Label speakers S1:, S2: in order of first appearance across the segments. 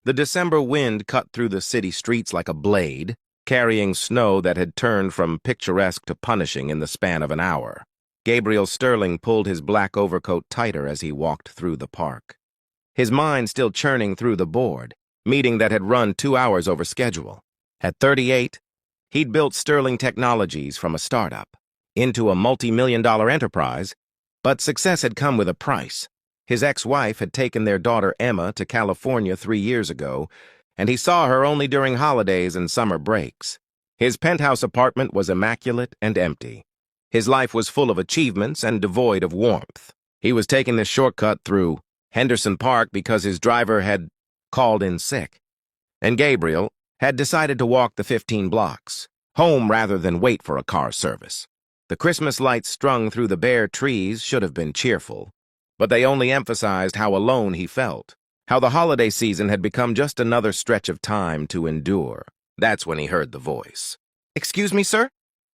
S1: The December wind cut through the city streets like a blade, carrying snow that had turned from picturesque to punishing in the span of an hour. Gabriel Sterling pulled his black overcoat tighter as he walked through the park, his mind still churning through the board meeting that had run 2 hours over schedule. At 38, he'd built Sterling Technologies from a startup into a multi-million-dollar enterprise, but success had come with a price. His ex-wife had taken their daughter Emma to California 3 years ago, and he saw her only during holidays and summer breaks. His penthouse apartment was immaculate and empty. His life was full of achievements and devoid of warmth. He was taking this shortcut through Henderson Park because his driver had called in sick, and Gabriel had decided to walk the 15 blocks, home rather than wait for a car service. The Christmas lights strung through the bare trees should have been cheerful, but they only emphasized how alone he felt, how the holiday season had become just another stretch of time to endure. That's when he heard the voice. "Excuse me, sir?"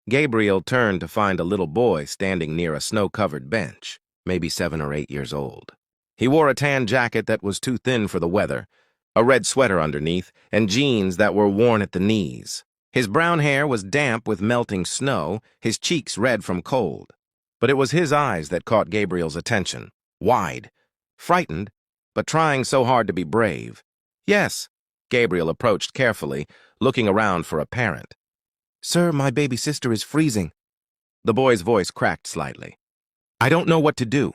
S1: Gabriel turned to find a little boy standing near a snow-covered bench, maybe 7 or 8 years old. He wore a tan jacket that was too thin for the weather, a red sweater underneath, and jeans that were worn at the knees. His brown hair was damp with melting snow, his cheeks red from cold. But it was his eyes that caught Gabriel's attention, wide, frightened, but trying so hard to be brave. "Yes," Gabriel approached carefully, looking around for a parent. "Sir, my baby sister is freezing." The boy's voice cracked slightly. "I don't know what to do."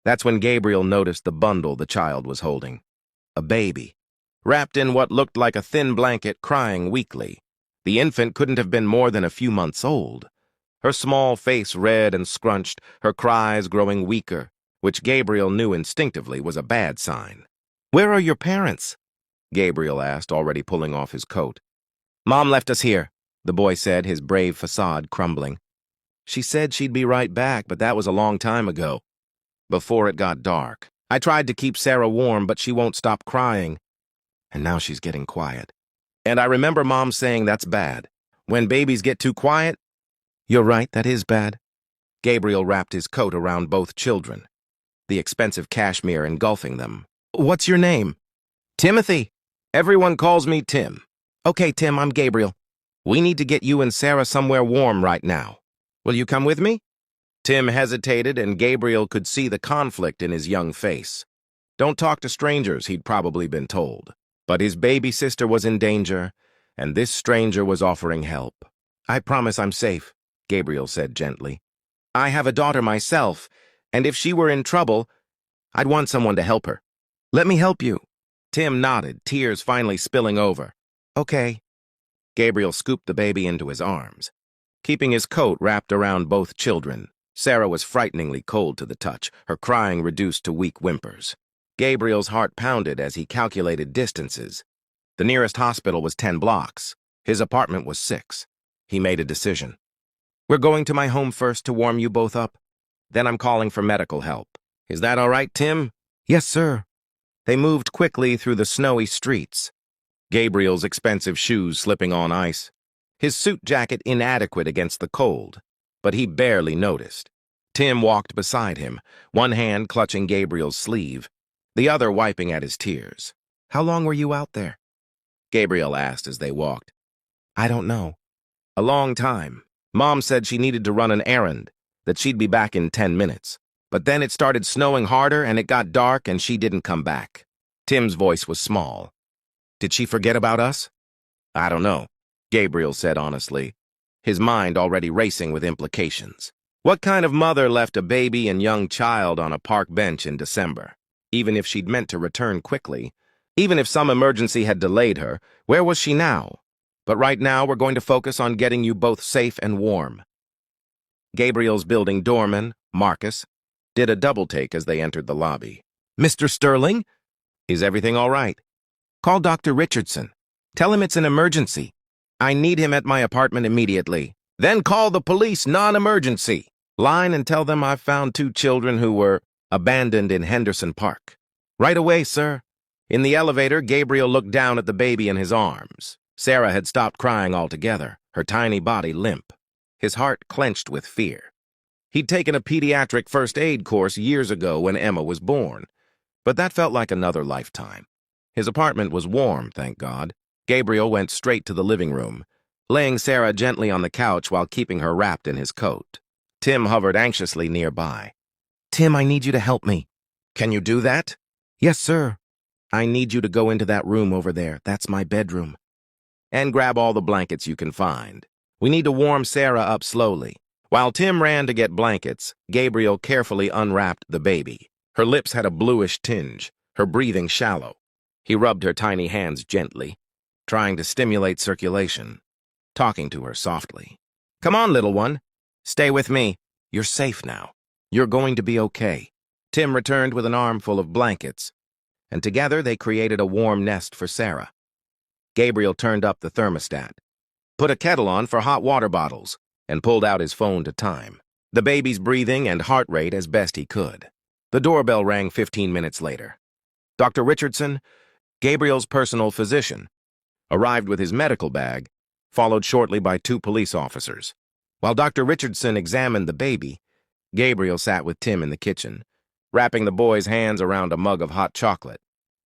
S1: That's when Gabriel noticed the bundle the child was holding. A baby, wrapped in what looked like a thin blanket, crying weakly. The infant couldn't have been more than a few months old. Her small face red and scrunched, her cries growing weaker, which Gabriel knew instinctively was a bad sign. "Where are your parents?" Gabriel asked, already pulling off his coat. "Mom left us here," the boy said, his brave facade crumbling. "She said she'd be right back, but that was a long time ago, before it got dark. I tried to keep Sarah warm, but she won't stop crying. And now she's getting quiet. And I remember Mom saying that's bad. When babies get too quiet." "You're right, that is bad." Gabriel wrapped his coat around both children, the expensive cashmere engulfing them. "What's your name?" "Timothy. Everyone calls me Tim." "Okay, Tim, I'm Gabriel. We need to get you and Sarah somewhere warm right now. Will you come with me?" Tim hesitated, and Gabriel could see the conflict in his young face. Don't talk to strangers, he'd probably been told. But his baby sister was in danger, and this stranger was offering help. "I promise I'm safe," Gabriel said gently. "I have a daughter myself, and if she were in trouble, I'd want someone to help her. Let me help you." Tim nodded, tears finally spilling over. "Okay." Gabriel scooped the baby into his arms, keeping his coat wrapped around both children. Sarah was frighteningly cold to the touch, her crying reduced to weak whimpers. Gabriel's heart pounded as he calculated distances. The nearest hospital was 10 blocks. His apartment was 6. He made a decision. "We're going to my home first to warm you both up. Then I'm calling for medical help. Is that all right, Tim?" "Yes, sir." They moved quickly through the snowy streets, Gabriel's expensive shoes slipping on ice, his suit jacket inadequate against the cold, but he barely noticed. Tim walked beside him, one hand clutching Gabriel's sleeve, the other wiping at his tears. "How long were you out there?" Gabriel asked as they walked. "I don't know." "A long time. Mom said she needed to run an errand, that she'd be back in 10 minutes. But then it started snowing harder and it got dark and she didn't come back." Tim's voice was small. "Did she forget about us?" "I don't know," Gabriel said honestly, his mind already racing with implications. What kind of mother left a baby and young child on a park bench in December? Even if she'd meant to return quickly, even if some emergency had delayed her, where was she now? "But right now we're going to focus on getting you both safe and warm." Gabriel's building doorman, Marcus, did a double-take as they entered the lobby. "Mr. Sterling? Is everything all right?" "Call Dr. Richardson. Tell him it's an emergency. I need him at my apartment immediately." "Then call the police non-emergency line and tell them I've found 2 children who were abandoned in Henderson Park." "Right away, sir." In the elevator, Gabriel looked down at the baby in his arms. Sarah had stopped crying altogether, her tiny body limp. His heart clenched with fear. He'd taken a pediatric first aid course years ago when Emma was born, but that felt like another lifetime. His apartment was warm, thank God. Gabriel went straight to the living room, laying Sarah gently on the couch while keeping her wrapped in his coat. Tim hovered anxiously nearby. "Tim, I need you to help me." "Can you do that?" "Yes, sir. I need you to go into that room over there. That's my bedroom. And grab all the blankets you can find. We need to warm Sarah up slowly." While Tim ran to get blankets, Gabriel carefully unwrapped the baby. Her lips had a bluish tinge, her breathing shallow. He rubbed her tiny hands gently, trying to stimulate circulation, talking to her softly. "Come on, little one. Stay with me. You're safe now. You're going to be okay." Tim returned with an armful of blankets, and together they created a warm nest for Sarah. Gabriel turned up the thermostat, put a kettle on for hot water bottles, and pulled out his phone to time the baby's breathing and heart rate as best he could. The doorbell rang 15 minutes later. Dr. Richardson, Gabriel's personal physician, arrived with his medical bag, followed shortly by 2 police officers. While Dr. Richardson examined the baby, Gabriel sat with Tim in the kitchen, wrapping the boy's hands around a mug of hot chocolate.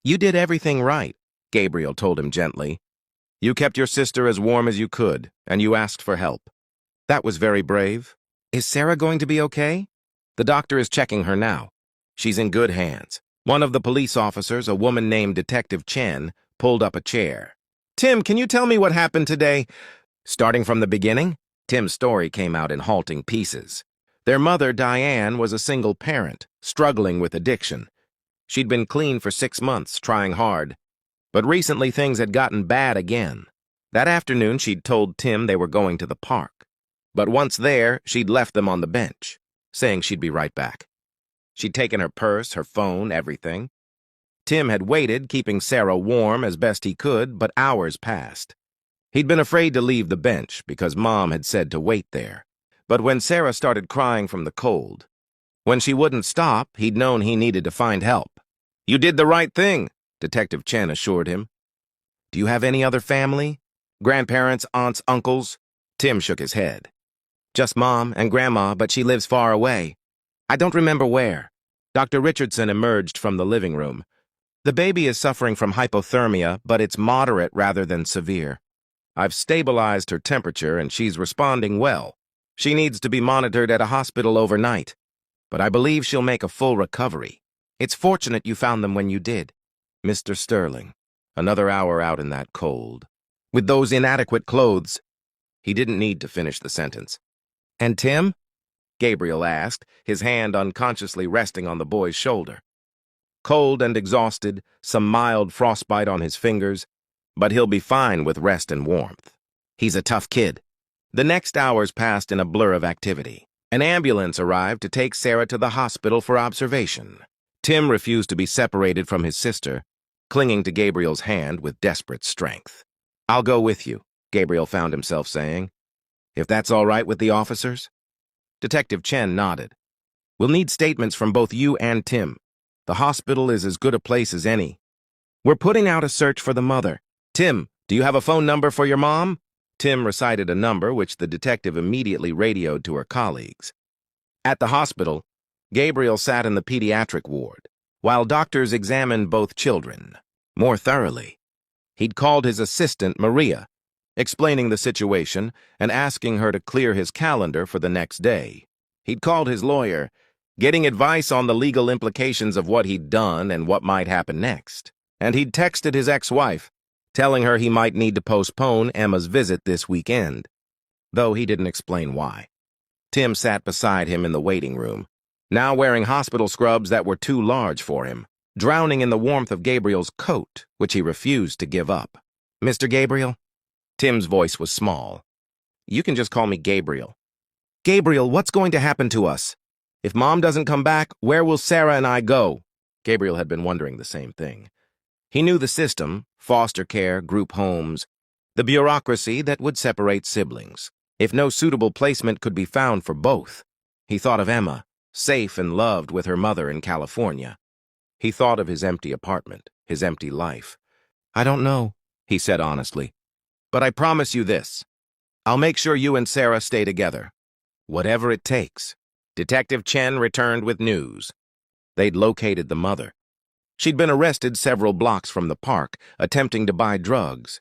S1: "You did everything right," Gabriel told him gently. "You kept your sister as warm as you could, and you asked for help. That was very brave. Is Sarah going to be okay?" "The doctor is checking her now. She's in good hands." One of the police officers, a woman named Detective Chen, pulled up a chair. "Tim, can you tell me what happened today?" Starting from the beginning, Tim's story came out in halting pieces. Their mother, Diane, was a single parent, struggling with addiction. She'd been clean for 6 months, trying hard. But recently things had gotten bad again. That afternoon, she'd told Tim they were going to the park. But once there, she'd left them on the bench, saying she'd be right back. She'd taken her purse, her phone, everything. Tim had waited, keeping Sarah warm as best he could, but hours passed. He'd been afraid to leave the bench because Mom had said to wait there. But when Sarah started crying from the cold, when she wouldn't stop, he'd known he needed to find help. "You did the right thing," Detective Chen assured him. "Do you have any other family? Grandparents, aunts, uncles?" Tim shook his head. "Just Mom and Grandma, but she lives far away. I don't remember where." Dr. Richardson emerged from the living room. "The baby is suffering from hypothermia, but it's moderate rather than severe. I've stabilized her temperature and she's responding well. She needs to be monitored at a hospital overnight, but I believe she'll make a full recovery. It's fortunate you found them when you did." Mr. Sterling, another hour out in that cold, with those inadequate clothes. He didn't need to finish the sentence. "And Tim?" Gabriel asked, his hand unconsciously resting on the boy's shoulder. "Cold and exhausted, some mild frostbite on his fingers, but he'll be fine with rest and warmth. He's a tough kid." The next hours passed in a blur of activity. An ambulance arrived to take Sarah to the hospital for observation. Tim refused to be separated from his sister, clinging to Gabriel's hand with desperate strength. "I'll go with you," Gabriel found himself saying. "If that's all right with the officers?" Detective Chen nodded. "We'll need statements from both you and Tim. The hospital is as good a place as any. We're putting out a search for the mother. Tim, do you have a phone number for your mom?" Tim recited a number which the detective immediately radioed to her colleagues. At the hospital, Gabriel sat in the pediatric ward, while doctors examined both children more thoroughly. He'd called his assistant, Maria, explaining the situation and asking her to clear his calendar for the next day. He'd called his lawyer, getting advice on the legal implications of what he'd done and what might happen next. And he'd texted his ex-wife, telling her he might need to postpone Emma's visit this weekend, though he didn't explain why. Tim sat beside him in the waiting room, now wearing hospital scrubs that were too large for him, drowning in the warmth of Gabriel's coat, which he refused to give up. "Mr. Gabriel?" Tim's voice was small. "You can just call me Gabriel." "Gabriel, what's going to happen to us? If Mom doesn't come back, where will Sarah and I go?" Gabriel had been wondering the same thing. He knew the system, foster care, group homes, the bureaucracy that would separate siblings. If no suitable placement could be found for both, he thought of Emma, safe and loved with her mother in California. He thought of his empty apartment, his empty life. "I don't know," he said honestly. "But I promise you this. I'll make sure you and Sarah stay together. Whatever it takes." Detective Chen returned with news. They'd located the mother. She'd been arrested several blocks from the park, attempting to buy drugs.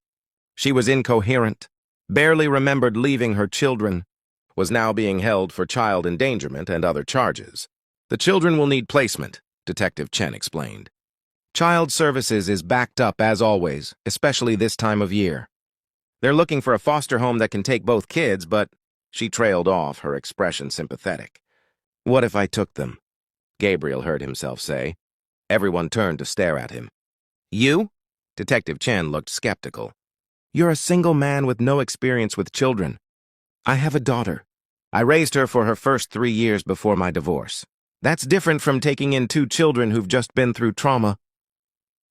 S1: She was incoherent, barely remembered leaving her children, was now being held for child endangerment and other charges. The children will need placement, Detective Chen explained. Child Services is backed up as always, especially this time of year. They're looking for a foster home that can take both kids, but she trailed off, her expression sympathetic. What if I took them? Gabriel heard himself say. Everyone turned to stare at him. You? Detective Chen looked skeptical. You're a single man with no experience with children. I have a daughter. I raised her for her first 3 years before my divorce. That's different from taking in 2 children who've just been through trauma.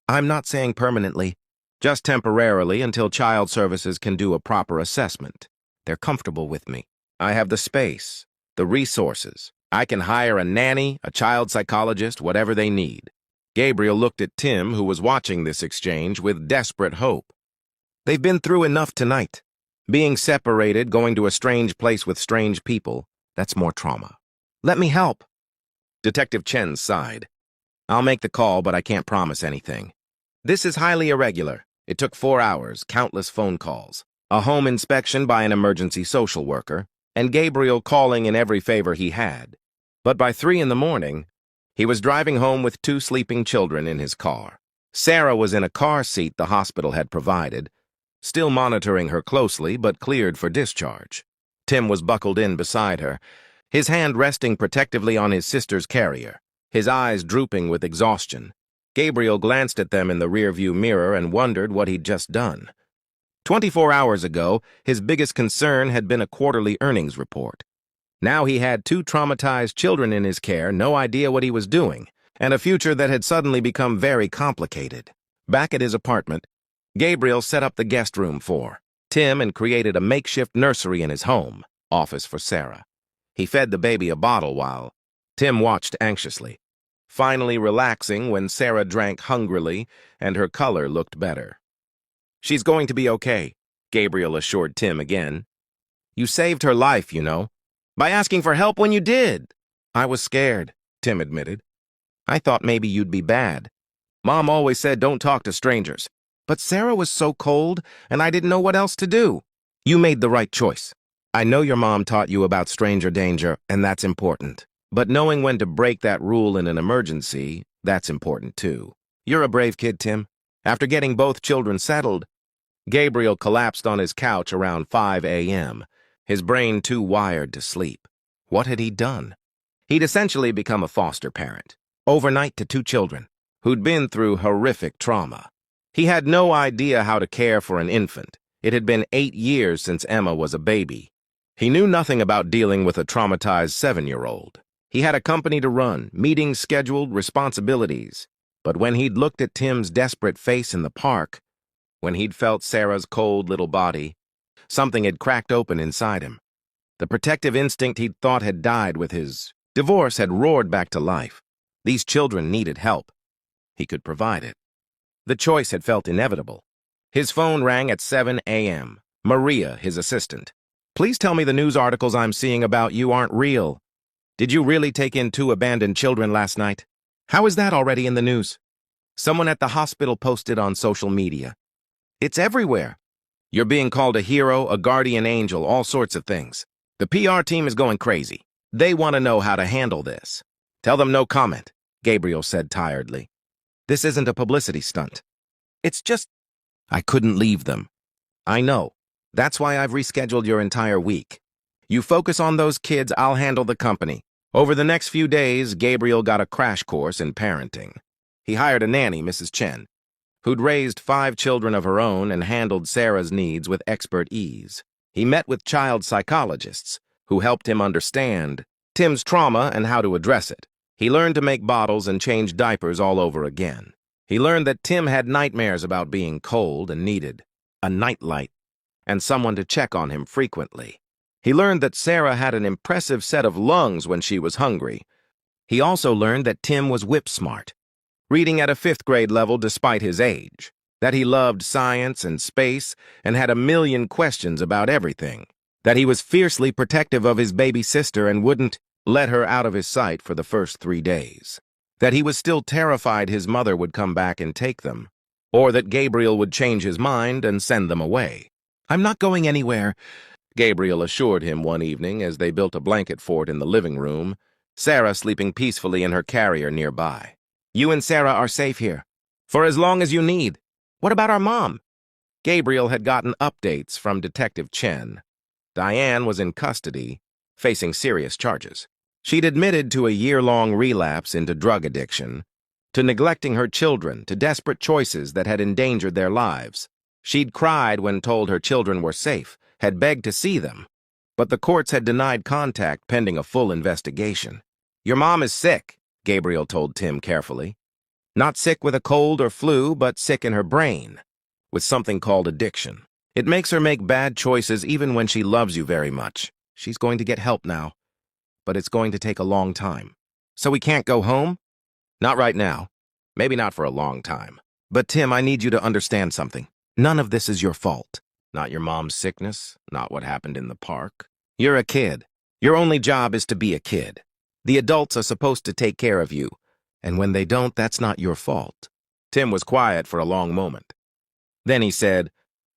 S1: I'm not saying permanently, just temporarily until Child Services can do a proper assessment. They're comfortable with me. I have the space, the resources. I can hire a nanny, a child psychologist, whatever they need. Gabriel looked at Tim, who was watching this exchange, with desperate hope. They've been through enough tonight. Being separated, going to a strange place with strange people, that's more trauma. Let me help. Detective Chen sighed. I'll make the call, but I can't promise anything. This is highly irregular. It took 4 hours, countless phone calls, a home inspection by an emergency social worker, and Gabriel calling in every favor he had. But by 3 in the morning, he was driving home with 2 sleeping children in his car. Sarah was in a car seat the hospital had provided, still monitoring her closely but cleared for discharge. Tim was buckled in beside her, his hand resting protectively on his sister's carrier, his eyes drooping with exhaustion. Gabriel glanced at them in the rearview mirror and wondered what he'd just done. 24 hours ago, his biggest concern had been a quarterly earnings report. Now he had 2 traumatized children in his care, no idea what he was doing, and a future that had suddenly become very complicated. Back at his apartment, Gabriel set up the guest room for Tim and created a makeshift nursery in his home office for Sarah. He fed the baby a bottle while Tim watched anxiously, finally relaxing when Sarah drank hungrily and her color looked better. She's going to be okay, Gabriel assured Tim again. You saved her life, you know, by asking for help when you did. I was scared, Tim admitted. I thought maybe you'd be bad. Mom always said don't talk to strangers. But Sarah was so cold, and I didn't know what else to do. You made the right choice. I know your mom taught you about stranger danger, and that's important. But knowing when to break that rule in an emergency, that's important too. You're a brave kid, Tim. After getting both children settled, Gabriel collapsed on his couch around 5 a.m., his brain too wired to sleep. What had he done? He'd essentially become a foster parent, overnight to 2 children, who'd been through horrific trauma. He had no idea how to care for an infant. It had been 8 years since Emma was a baby. He knew nothing about dealing with a traumatized 7-year-old. He had a company to run, meetings scheduled, responsibilities. But when he'd looked at Tim's desperate face in the park, when he'd felt Sarah's cold little body, something had cracked open inside him. The protective instinct he'd thought had died with his divorce had roared back to life. These children needed help. He could provide it. The choice had felt inevitable. His phone rang at 7 a.m. Maria, his assistant. Please tell me the news articles I'm seeing about you aren't real. Did you really take in 2 abandoned children last night? How is that already in the news? Someone at the hospital posted on social media. It's everywhere. You're being called a hero, a guardian angel, all sorts of things. The PR team is going crazy. They want to know how to handle this. Tell them no comment, Gabriel said tiredly. This isn't a publicity stunt. It's just, I couldn't leave them. I know. That's why I've rescheduled your entire week. You focus on those kids, I'll handle the company. Over the next few days, Gabriel got a crash course in parenting. He hired a nanny, Mrs. Chen, who'd raised 5 children of her own and handled Sarah's needs with expert ease. He met with child psychologists who helped him understand Tim's trauma and how to address it. He learned to make bottles and change diapers all over again. He learned that Tim had nightmares about being cold and needed a nightlight and someone to check on him frequently. He learned that Sarah had an impressive set of lungs when she was hungry. He also learned that Tim was whip smart, reading at a 5th grade level despite his age, that he loved science and space and had a million questions about everything, that he was fiercely protective of his baby sister and wouldn't let her out of his sight for the first 3 days. that he was still terrified his mother would come back and take them, or that Gabriel would change his mind and send them away. "I'm not going anywhere," Gabriel assured him one evening as they built a blanket fort in the living room, Sarah sleeping peacefully in her carrier nearby. "You and Sarah are safe here. For as long as you need. What about our mom?" Gabriel had gotten updates from Detective Chen. Diane was in custody, facing serious charges. She'd admitted to a year-long relapse into drug addiction, to neglecting her children, to desperate choices that had endangered their lives. She'd cried when told her children were safe, had begged to see them, but the courts had denied contact pending a full investigation. "Your mom is sick," Gabriel told Tim carefully. "Not sick with a cold or flu, but sick in her brain, with something called addiction. It makes her make bad choices even when she loves you very much. She's going to get help now, but it's going to take a long time. So we can't go home?" "Not right now. Maybe not for a long time. But Tim, I need you to understand something. None of this is your fault. Not your mom's sickness, not what happened in the park. You're a kid. Your only job is to be a kid. The adults are supposed to take care of you, and when they don't, that's not your fault." Tim was quiet for a long moment. Then he said,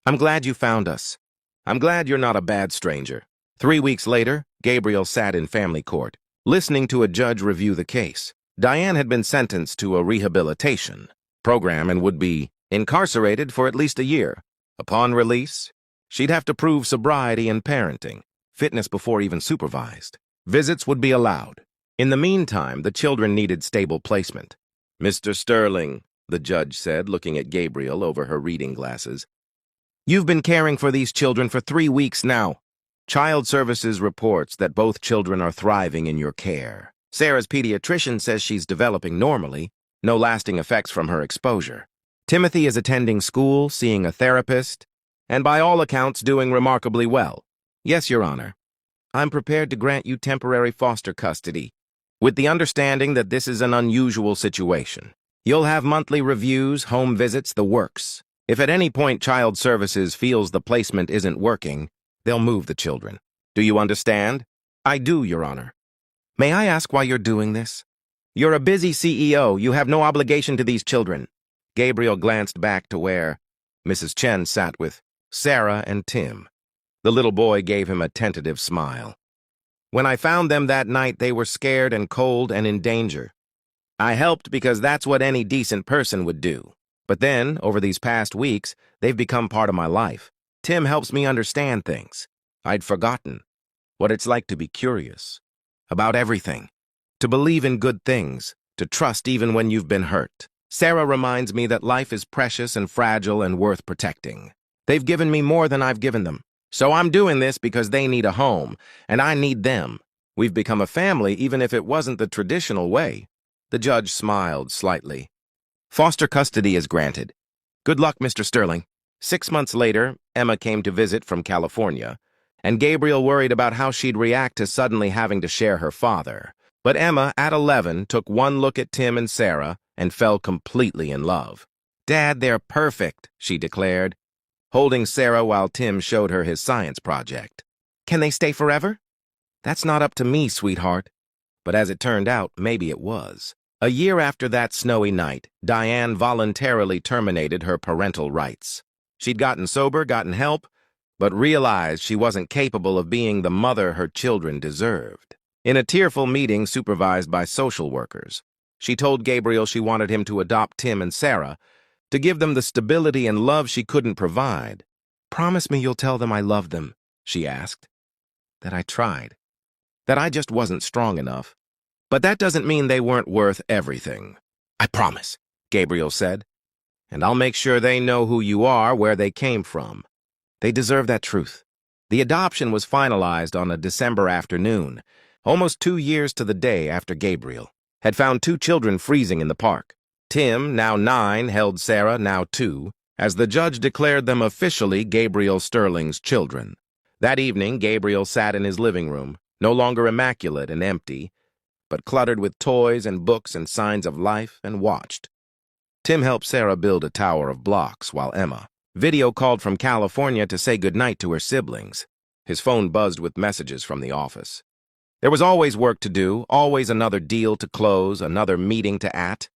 S1: "I'm glad you found us. I'm glad you're not a bad stranger." 3 weeks later, Gabriel sat in family court, listening to a judge review the case. Diane had been sentenced to a rehabilitation program and would be incarcerated for at least a year. Upon release, she'd have to prove sobriety and parenting, fitness before even supervised. Visits would be allowed. In the meantime, the children needed stable placement. "Mr. Sterling," the judge said, looking at Gabriel over her reading glasses, "you've been caring for these children for 3 weeks now. Child Services reports that both children are thriving in your care. Sarah's pediatrician says she's developing normally, no lasting effects from her exposure. Timothy is attending school, seeing a therapist, and by all accounts doing remarkably well. Yes, Your Honor. I'm prepared to grant you temporary foster custody, with the understanding that this is an unusual situation. You'll have monthly reviews, home visits, the works. If at any point Child Services feels the placement isn't working, they'll move the children. Do you understand?" "I do, Your Honor." "May I ask why you're doing this?" "You're a busy CEO. You have no obligation to these children." Gabriel glanced back to where Mrs. Chen sat with Sarah and Tim. The little boy gave him a tentative smile. "When I found them that night, they were scared and cold and in danger. I helped because that's what any decent person would do. But then, over these past weeks, they've become part of my life. Tim helps me understand things. I'd forgotten what it's like to be curious about everything, to believe in good things, to trust even when you've been hurt. Sarah reminds me that life is precious and fragile and worth protecting. They've given me more than I've given them. So I'm doing this because they need a home, and I need them. We've become a family even if it wasn't the traditional way." The judge smiled slightly. "Foster custody is granted. Good luck, Mr. Sterling." 6 months later, Emma came to visit from California, and Gabriel worried about how she'd react to suddenly having to share her father. But Emma, at 11, took one look at Tim and Sarah and fell completely in love. "Dad, they're perfect," she declared, holding Sarah while Tim showed her his science project. "Can they stay forever?" "That's not up to me, sweetheart." But as it turned out, maybe it was. A year after that snowy night, Diane voluntarily terminated her parental rights. She'd gotten sober, gotten help, but realized she wasn't capable of being the mother her children deserved. In a tearful meeting supervised by social workers, she told Gabriel she wanted him to adopt Tim and Sarah, to give them the stability and love she couldn't provide. "Promise me you'll tell them I love them," she asked. "That I tried. That I just wasn't strong enough. But that doesn't mean they weren't worth everything." "I promise," Gabriel said. "And I'll make sure they know who you are, where they came from. They deserve that truth." The adoption was finalized on a December afternoon, almost 2 years to the day after Gabriel had found 2 children freezing in the park. Tim, now 9, held Sarah, now 2, as the judge declared them officially Gabriel Sterling's children. That evening, Gabriel sat in his living room, no longer immaculate and empty, but cluttered with toys and books and signs of life, and watched. Tim helped Sarah build a tower of blocks while Emma video called from California to say goodnight to her siblings. His phone buzzed with messages from the office. There was always work to do, always another deal to close, another meeting to at.